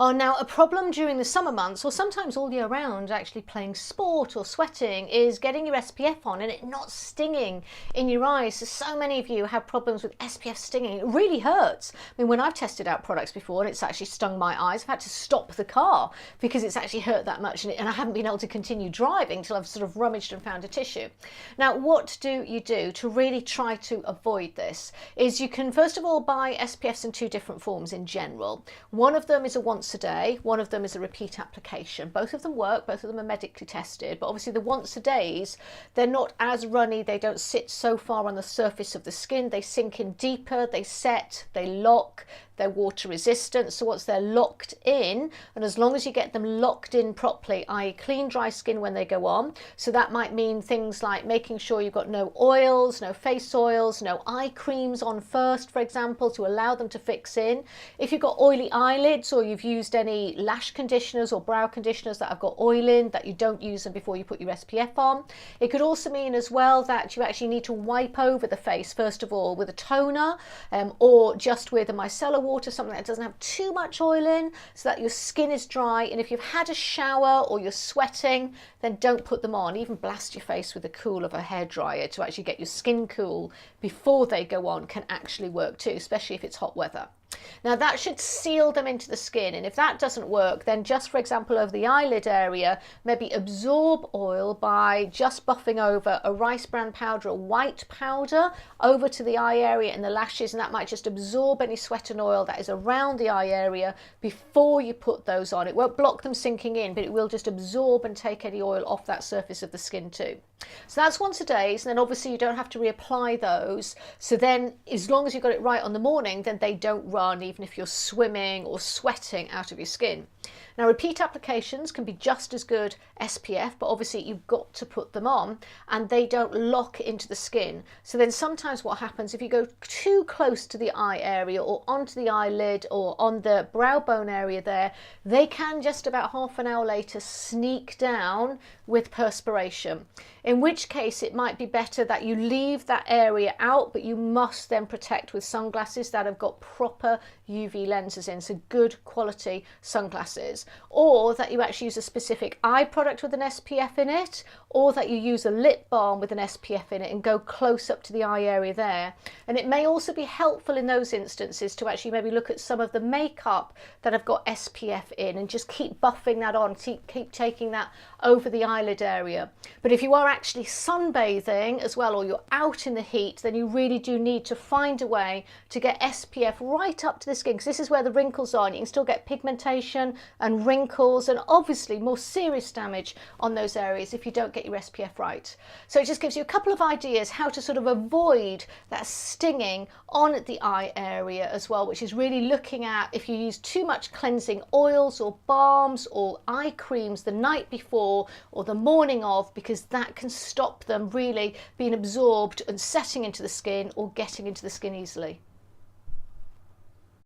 Oh, now a problem during the summer months, or sometimes all year round, actually playing sport or sweating, is getting your SPF on and it not stinging in your eyes. So many of you have problems with SPF stinging. It really hurts. I mean, when I've tested out products before and it's actually stung my eyes, I've had to stop the car because it's actually hurt that much, and I haven't been able to continue driving till I've sort of rummaged and found a tissue. Now, what do you do to really try to avoid this? Is you can first of all buy SPFs in two different forms in general. One of them is a once a day, one of them is a repeat application. Both of them work, both of them are medically tested, but obviously the once a days, they're not as runny, they don't sit so far on the surface of the skin, they sink in deeper, they set, they lock, they're water resistant. So once they're locked in, and as long as you get them locked in properly, i.e. clean dry skin when they go on, so that might mean things like making sure you've got no oils, no face oils, no eye creams on first, for example, to allow them to fix in. If you've got oily eyelids or you've used any lash conditioners or brow conditioners that have got oil in, that you don't use them before you put your SPF on. It could also mean as well that you actually need to wipe over the face first of all with a toner or just with a micellar water, something that doesn't have too much oil in, so that your skin is dry. And if you've had a shower or you're sweating, then don't put them on. Even blast your face with the cool of a hairdryer to actually get your skin cool before they go on can actually work too, especially if it's hot weather. Now that should seal them into the skin, and if that doesn't work, then just for example over the eyelid area, maybe absorb oil by just buffing over a rice bran powder, a white powder over to the eye area and the lashes, and that might just absorb any sweat and oil that is around the eye area before you put those on. It won't block them sinking in, but it will just absorb and take any oil off that surface of the skin too. So that's once a day, and then obviously you don't have to reapply those. So then as long as you've got it right on the morning, then they don't run even if you're swimming or sweating out of your skin. Now repeat applications can be just as good SPF, but obviously you've got to put them on and they don't lock into the skin. So then sometimes what happens if you go too close to the eye area or onto the eyelid or on the brow bone area there, they can just about half an hour later sneak down with perspiration. In which case it might be better that you leave that area out, but you must then protect with sunglasses that have got proper UV lenses in, so good quality sunglasses. Or that you actually use a specific eye product with an SPF in it, or that you use a lip balm with an SPF in it and go close up to the eye area there. And it may also be helpful in those instances to actually maybe look at some of the makeup that have got SPF in and just keep buffing that on, keep taking that over the eyelid area. But if you are actually sunbathing as well, or you're out in the heat, then you really do need to find a way to get SPF right up to the skin, because this is where the wrinkles are, and you can still get pigmentation and wrinkles and obviously more serious damage on those areas if you don't get your SPF right. So it just gives you a couple of ideas how to sort of avoid that stinging on the eye area as well, which is really looking at if you use too much cleansing oils or balms or eye creams the night before or the morning of, because that can stop them really being absorbed and setting into the skin or getting into the skin easily.